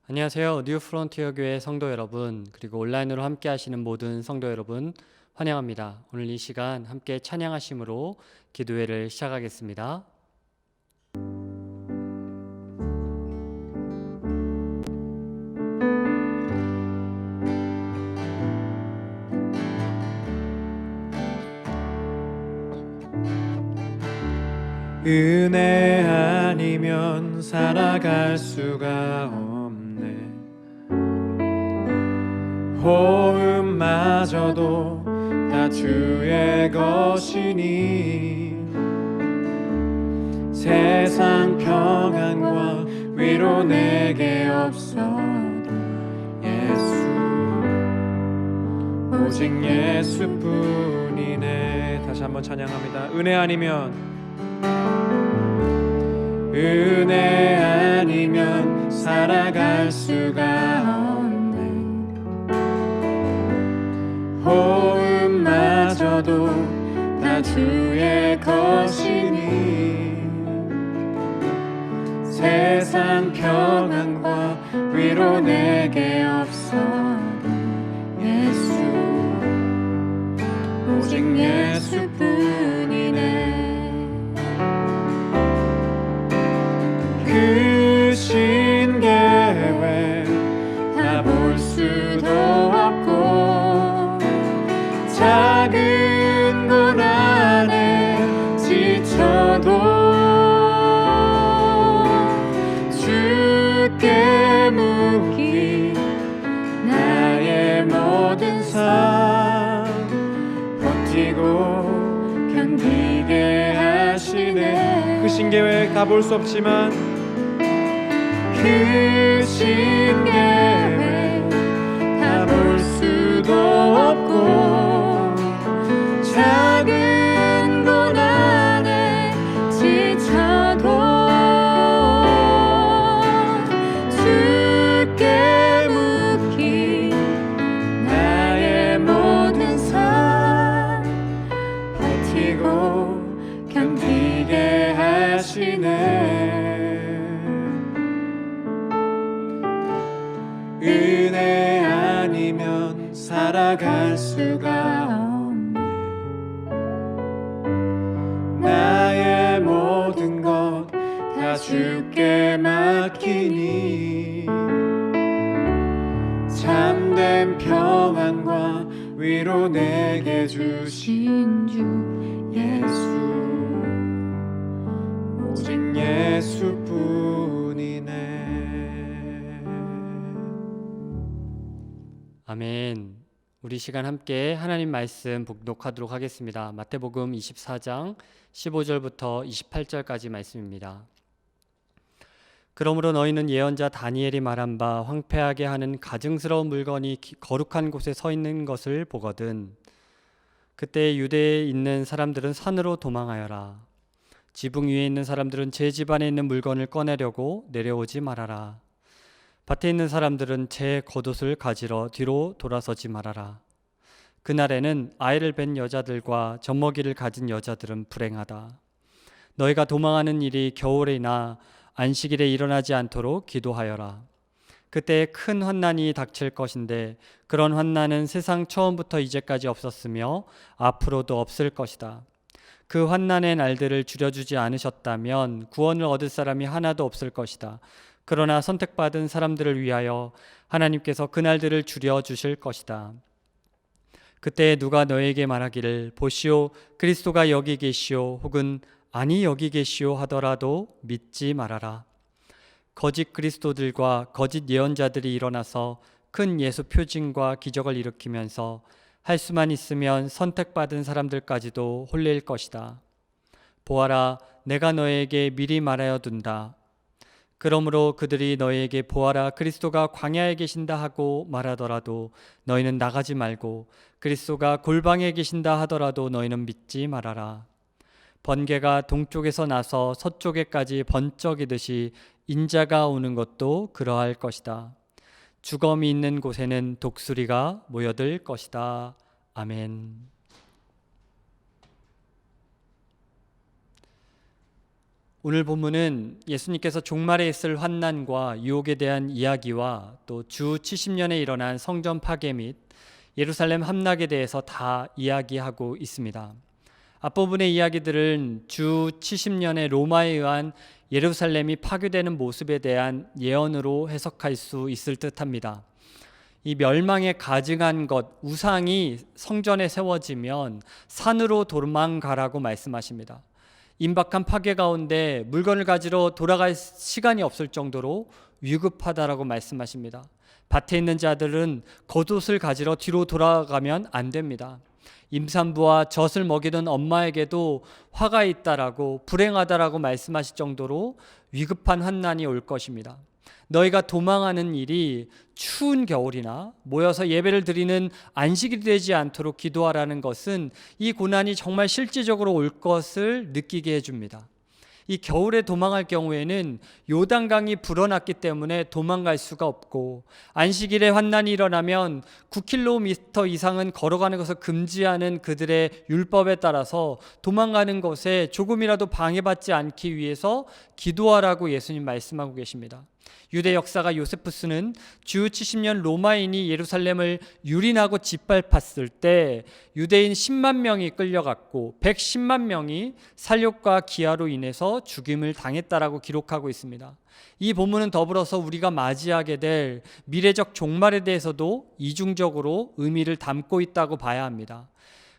안녕하세요. 뉴 프론티어 교회 성도 여러분, 그리고 온라인으로 함께 하시는 모든 성도 여러분 환영합니다. 오늘 이 시간 함께 찬양하심으로 기도회를 시작하겠습니다. 은혜 아니면 살아갈 수가 없네. 호흡마저도 다 주의 것이니 세상 평안과 위로 내게 없어도 예수, 오직 예수뿐이네. 다시 한번 찬양합니다. 은혜 아니면 살아갈 수가 없네. 호흡마저도 다 주의 것이니 세상 평안과 위로 내게 없어도 예수, 오직 예수뿐이네. 그 신계획 다 볼 수도 없고 작은 고난에 지쳐도 주께 묻기 나의 모든 삶 버티고 견디게 하시네. 그 신계획 다 볼 수 없지만 그 신계획 다 볼 수도 없고 작은 고난에 지쳐도 주께 묻기 나의 모든 삶 버티고 견디게 하시네. 은혜 아니면 살아갈 수가 없네. 나의 모든 것 다 주께 맡기니 참된 평안과 위로 내게 주신 주 예수, 오직 예수뿐이네. 아멘. 우리 시간 함께 하나님 말씀 복독하도록 하겠습니다. 마태복음 24장 15절부터 28절까지 말씀입니다. 그러므로 너희는 예언자 다니엘이 말한 바 황폐하게 하는 가증스러운 물건이 거룩한 곳에 서 있는 것을 보거든 그때 유대에 있는 사람들은 산으로 도망하여라. 지붕 위에 있는 사람들은 제 집안에 있는 물건을 꺼내려고 내려오지 말아라. 밭에 있는 사람들은 제 겉옷을 가지러 뒤로 돌아서지 말아라. 그날에는 아이를 뵌 여자들과 젖먹이를 가진 여자들은 불행하다. 너희가 도망하는 일이 겨울이나 안식일에 일어나지 않도록 기도하여라. 그때 큰 환난이 닥칠 것인데 그런 환난은 세상 처음부터 이제까지 없었으며 앞으로도 없을 것이다. 그 환난의 날들을 줄여주지 않으셨다면 구원을 얻을 사람이 하나도 없을 것이다. 그러나 선택받은 사람들을 위하여 하나님께서 그 날들을 줄여주실 것이다. 그때 누가 너에게 말하기를 보시오 그리스도가 여기 계시오 혹은 아니 여기 계시오 하더라도 믿지 말아라. 거짓 그리스도들과 거짓 예언자들이 일어나서 큰 예수 표징과 기적을 일으키면서 할 수만 있으면 선택받은 사람들까지도 홀릴 것이다. 보아라, 내가 너에게 미리 말하여 둔다. 그러므로 그들이 너희에게 보아라 그리스도가 광야에 계신다 하고 말하더라도 너희는 나가지 말고 그리스도가 골방에 계신다 하더라도 너희는 믿지 말아라. 번개가 동쪽에서 나서 서쪽에까지 번쩍이듯이 인자가 오는 것도 그러할 것이다. 주검이 있는 곳에는 독수리가 모여들 것이다. 아멘. 오늘 본문은 예수님께서 종말에 있을 환난과 유혹에 대한 이야기와 또 주 70년에 일어난 성전 파괴 및 예루살렘 함락에 대해서 다 이야기하고 있습니다. 앞부분의 이야기들은 주 70년에 로마에 의한 예루살렘이 파괴되는 모습에 대한 예언으로 해석할 수 있을 듯합니다. 이 멸망에 가증한 것, 우상이 성전에 세워지면 산으로 도망가라고 말씀하십니다. 임박한 파괴 가운데 물건을 가지러 돌아갈 시간이 없을 정도로 위급하다라고 말씀하십니다. 밭에 있는 자들은 겉옷을 가지러 뒤로 돌아가면 안 됩니다. 임산부와 젖을 먹이던 엄마에게도 화가 있다라고 불행하다라고 말씀하실 정도로 위급한 환난이 올 것입니다. 너희가 도망하는 일이 추운 겨울이나 모여서 예배를 드리는 안식일이 되지 않도록 기도하라는 것은 이 고난이 정말 실질적으로 올 것을 느끼게 해줍니다. 이 겨울에 도망할 경우에는 요단강이 불어났기 때문에 도망갈 수가 없고, 안식일에 환난이 일어나면 9km 이상은 걸어가는 것을 금지하는 그들의 율법에 따라서 도망가는 것에 조금이라도 방해받지 않기 위해서 기도하라고 예수님 말씀하고 계십니다. 유대 역사가 요세푸스는 주 70년 로마인이 예루살렘을 유린하고 짓밟았을 때 유대인 10만 명이 끌려갔고 110만 명이 살육과 기아로 인해서 죽임을 당했다라고 기록하고 있습니다. 이 본문은 더불어서 우리가 맞이하게 될 미래적 종말에 대해서도 이중적으로 의미를 담고 있다고 봐야 합니다.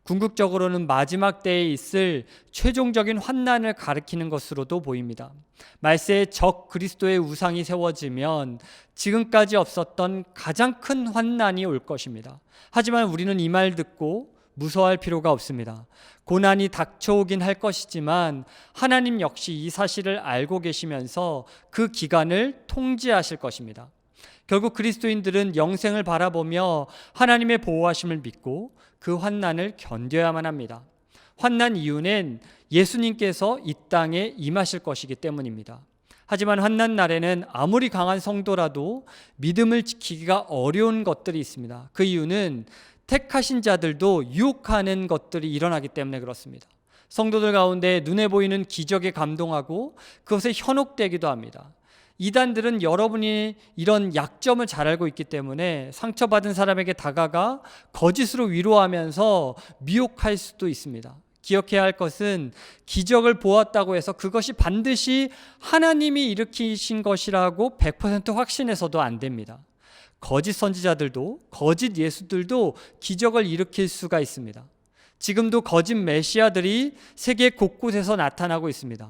궁극적으로는 마지막 때에 있을 최종적인 환난을 가리키는 것으로도 보입니다. 말세에 적 그리스도의 우상이 세워지면 지금까지 없었던 가장 큰 환난이 올 것입니다. 하지만 우리는 이 말 듣고 무서워할 필요가 없습니다. 고난이 닥쳐오긴 할 것이지만 하나님 역시 이 사실을 알고 계시면서 그 기간을 통제하실 것입니다. 결국 그리스도인들은 영생을 바라보며 하나님의 보호하심을 믿고 그 환난을 견뎌야만 합니다. 환난 이유는 예수님께서 이 땅에 임하실 것이기 때문입니다. 하지만 환난 날에는 아무리 강한 성도라도 믿음을 지키기가 어려운 것들이 있습니다. 그 이유는 택하신 자들도 유혹하는 것들이 일어나기 때문에 그렇습니다. 성도들 가운데 눈에 보이는 기적에 감동하고 그것에 현혹되기도 합니다. 이단들은 여러분이 이런 약점을 잘 알고 있기 때문에 상처받은 사람에게 다가가 거짓으로 위로하면서 미혹할 수도 있습니다. 기억해야 할 것은 기적을 보았다고 해서 그것이 반드시 하나님이 일으키신 것이라고 100% 확신해서도 안 됩니다. 거짓 선지자들도 거짓 예수들도 기적을 일으킬 수가 있습니다. 지금도 거짓 메시아들이 세계 곳곳에서 나타나고 있습니다.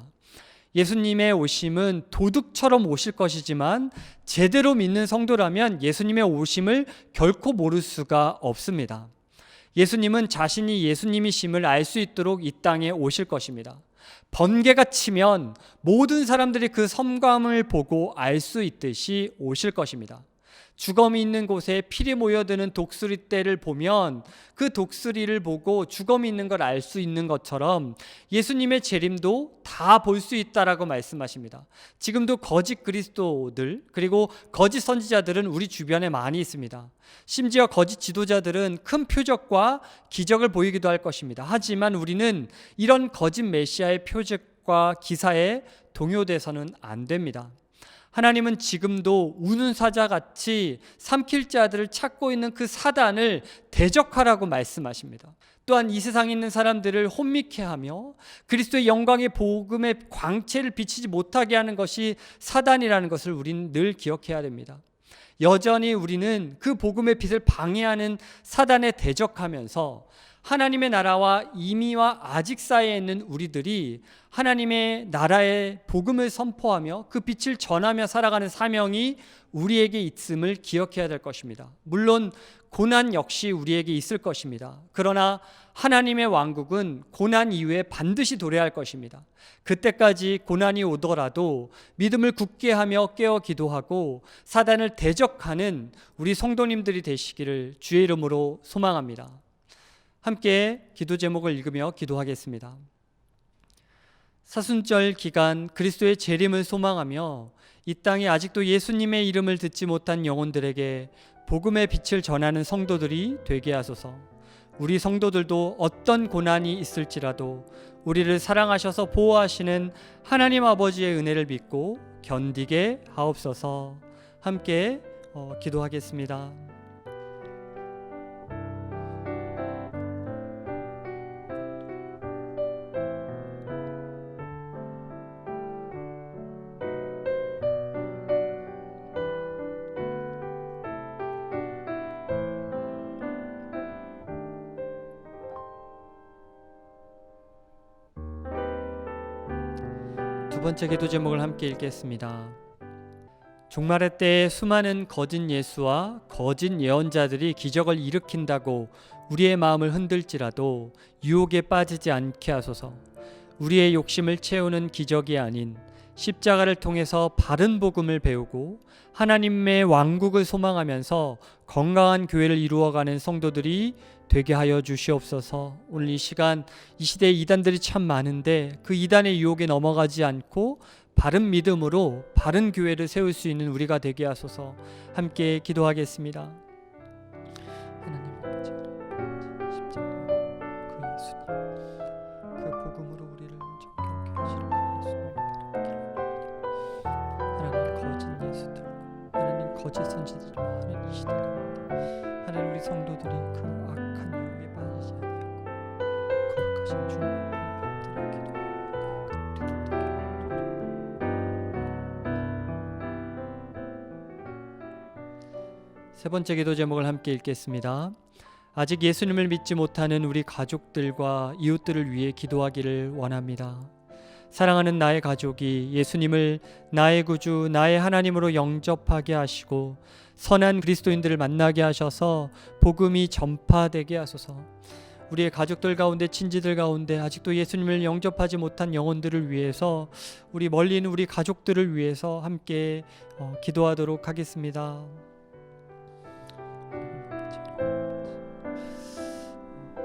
예수님의 오심은 도둑처럼 오실 것이지만 제대로 믿는 성도라면 예수님의 오심을 결코 모를 수가 없습니다. 예수님은 자신이 예수님이심을 알 수 있도록 이 땅에 오실 것입니다. 번개가 치면 모든 사람들이 그 섬광을 보고 알 수 있듯이 오실 것입니다. 주검이 있는 곳에 필이 모여드는 독수리 떼를 보면 그 독수리를 보고 주검이 있는 걸 알 수 있는 것처럼 예수님의 재림도 다 볼 수 있다라고 말씀하십니다. 지금도 거짓 그리스도들 그리고 거짓 선지자들은 우리 주변에 많이 있습니다. 심지어 거짓 지도자들은 큰 표적과 기적을 보이기도 할 것입니다. 하지만 우리는 이런 거짓 메시아의 표적과 기사에 동요돼서는 안 됩니다. 하나님은 지금도 우는 사자같이 삼킬 자들을 찾고 있는 그 사단을 대적하라고 말씀하십니다. 또한 이 세상에 있는 사람들을 혼미케 하며 그리스도의 영광의 복음의 광채를 비치지 못하게 하는 것이 사단이라는 것을 우리는 늘 기억해야 됩니다. 여전히 우리는 그 복음의 빛을 방해하는 사단에 대적하면서 하나님의 나라와 이미와 아직 사이에 있는 우리들이 하나님의 나라의 복음을 선포하며 그 빛을 전하며 살아가는 사명이 우리에게 있음을 기억해야 될 것입니다. 물론 고난 역시 우리에게 있을 것입니다. 그러나 하나님의 왕국은 고난 이후에 반드시 도래할 것입니다. 그때까지 고난이 오더라도 믿음을 굳게 하며 깨어 기도하고 사단을 대적하는 우리 성도님들이 되시기를 주의 이름으로 소망합니다. 함께 기도 제목을 읽으며 기도하겠습니다. 사순절 기간 그리스도의 재림을 소망하며 이 땅에 아직도 예수님의 이름을 듣지 못한 영혼들에게 복음의 빛을 전하는 성도들이 되게 하소서. 우리 성도들도 어떤 고난이 있을지라도 우리를 사랑하셔서 보호하시는 하나님 아버지의 은혜를 믿고 견디게 하옵소서. 함께 기도하겠습니다. 두 번째 기도 제목을 함께 읽겠습니다. 종말의 때에 수많은 거짓 예수와 거짓 예언자들이 기적을 일으킨다고 우리의 마음을 흔들지라도 유혹에 빠지지 않게 하소서. 우리의 욕심을 채우는 기적이 아닌 십자가를 통해서 바른 복음을 배우고 하나님의 왕국을 소망하면서 건강한 교회를 이루어가는 성도들이 되게 하여 주시옵소서. 오늘 이 시간 이 시대에 이단들이 참 많은데 그 이단의 유혹에 넘어가지 않고 바른 믿음으로 바른 교회를 세울 수 있는 우리가 되게 하소서. 함께 기도하겠습니다. 하나님 아버지, 십자가 그 예수님, 그 복음으로 우리를 정결케 하시는 그 예수님을 바라보기를 원합니다. 하나님 거짓 예수들, 하나님 거짓 선지들이 많은 이 시대 가운데 하나님 우리 성도들이 그 악한 유혹에 빠지지 아니하고 거룩하신 주님 앞에 엎드려 기도하며 세 번째 기도 제목을 함께 읽겠습니다. 아직 예수님을 믿지 못하는 우리 가족들과 이웃들을 위해 기도하기를 원합니다. 사랑하는 나의 가족이 예수님을 나의 구주, 나의 하나님으로 영접하게 하시고 선한 그리스도인들을 만나게 하셔서 복음이 전파되게 하소서. 우리의 가족들 가운데, 친지들 가운데 아직도 예수님을 영접하지 못한 영혼들을 위해서, 우리 멀리 있는 우리 가족들을 위해서 함께 기도하도록 하겠습니다.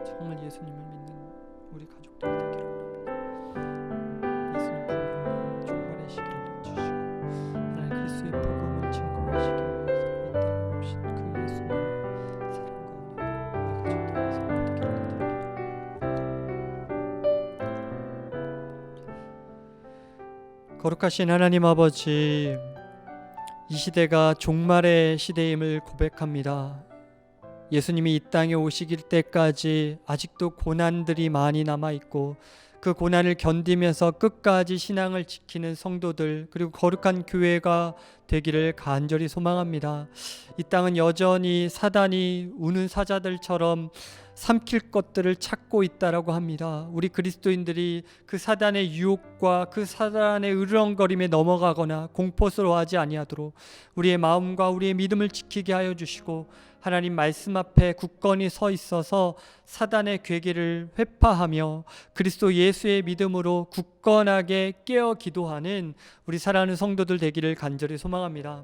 정말 예수님을 믿는 우리 가족들이 되기를 원합니다. 예수님 부모님 종말의 시기를 늦추시고 하나님 그리스도의 복음을 증거하시기 위해서 이 땅에 오신 그 예수님의 사랑과 은혜가 우리 가족들에게서 모두에게 되기를. 거룩하신 하나님 아버지, 이 시대가 종말의 시대임을 고백합니다. 예수님이 이 땅에 오시길 때까지 아직도 고난들이 많이 남아있고 그 고난을 견디면서 끝까지 신앙을 지키는 성도들, 그리고 거룩한 교회가 되기를 간절히 소망합니다. 이 땅은 여전히 사단이 우는 사자들처럼 삼킬 것들을 찾고 있다라고 합니다. 우리 그리스도인들이 그 사단의 유혹과 그 사단의 으르렁거림에 넘어가거나 공포스러워하지 아니하도록 우리의 마음과 우리의 믿음을 지키게 하여 주시고, 하나님 말씀 앞에 굳건히 서 있어서 사단의 괴계를 회파하며 그리스도 예수의 믿음으로 굳건하게 깨어 기도하는 우리 사랑하는 성도들 되기를 간절히 소망합니다.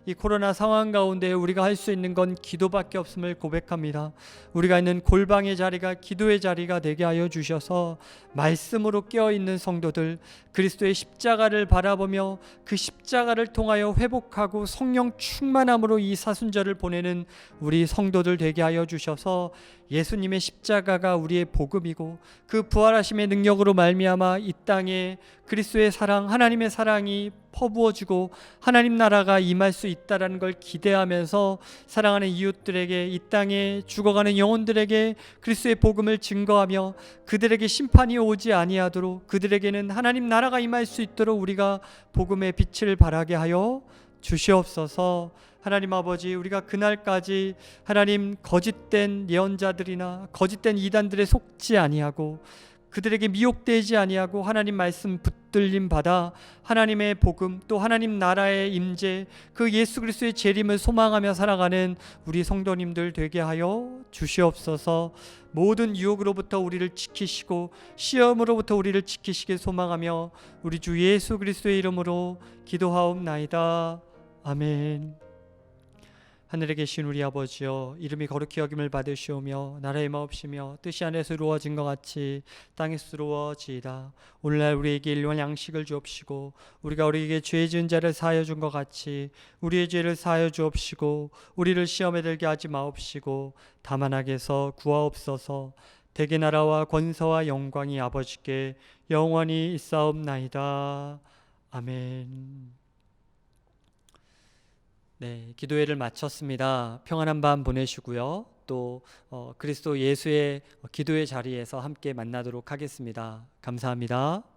이 코로나 상황 가운데 우리가 할 수 있는 건 기도밖에 없음을 고백합니다. 우리가 있는 골방의 자리가 기도의 자리가 되게 하여 주셔서 말씀으로 깨어있는 성도들, 그리스도의 십자가를 바라보며 그 십자가를 통하여 회복하고 성령 충만함으로 이 사순절을 보내는 우리 성도들 되게 하여 주셔서 예수님의 십자가가 우리의 복음이고 그 부활하심의 능력으로 말미암아 이 땅에 그리스도의 사랑, 하나님의 사랑이 퍼부어지고 하나님 나라가 임할 수 있다라는 걸 기대하면서 사랑하는 이웃들에게, 이 땅에 죽어가는 영혼들에게 그리스도의 복음을 증거하며 그들에게 심판이 오지 아니하도록, 그들에게는 하나님 나라가 임할 수 있도록 우리가 복음의 빛을 발하게 하여 주시옵소서. 하나님 아버지, 우리가 그날까지 하나님 거짓된 예언자들이나 거짓된 이단들에 속지 아니하고 그들에게 미혹되지 아니하고 하나님 말씀 붙들림 받아 하나님의 복음, 또 하나님 나라의 임재, 그 예수 그리스도의 재림을 소망하며 살아가는 우리 성도님들 되게 하여 주시옵소서. 모든 유혹으로부터 우리를 지키시고 시험으로부터 우리를 지키시길 소망하며 우리 주 예수 그리스도의 이름으로 기도하옵나이다. 아멘. 하늘에 계신 우리 아버지여, 이름이 거룩히 여김을 받으시오며 나라의 마옵시며 뜻이 하늘에서 이루어진 것 같이 땅에서 이루어지이다. 오늘날 우리에게 일용할 양식을 주옵시고 우리가 우리에게 죄 지은 자를 사하여 준 것 같이 우리의 죄를 사하여 주옵시고 우리를 시험에 들게 하지 마옵시고 다만 악에서 구하옵소서. 대개 나라와 권세와 영광이 아버지께 영원히 있사옵나이다. 아멘. 네, 기도회를 마쳤습니다. 평안한 밤 보내시고요. 또 그리스도 예수의 기도의 자리에서 함께 만나도록 하겠습니다. 감사합니다.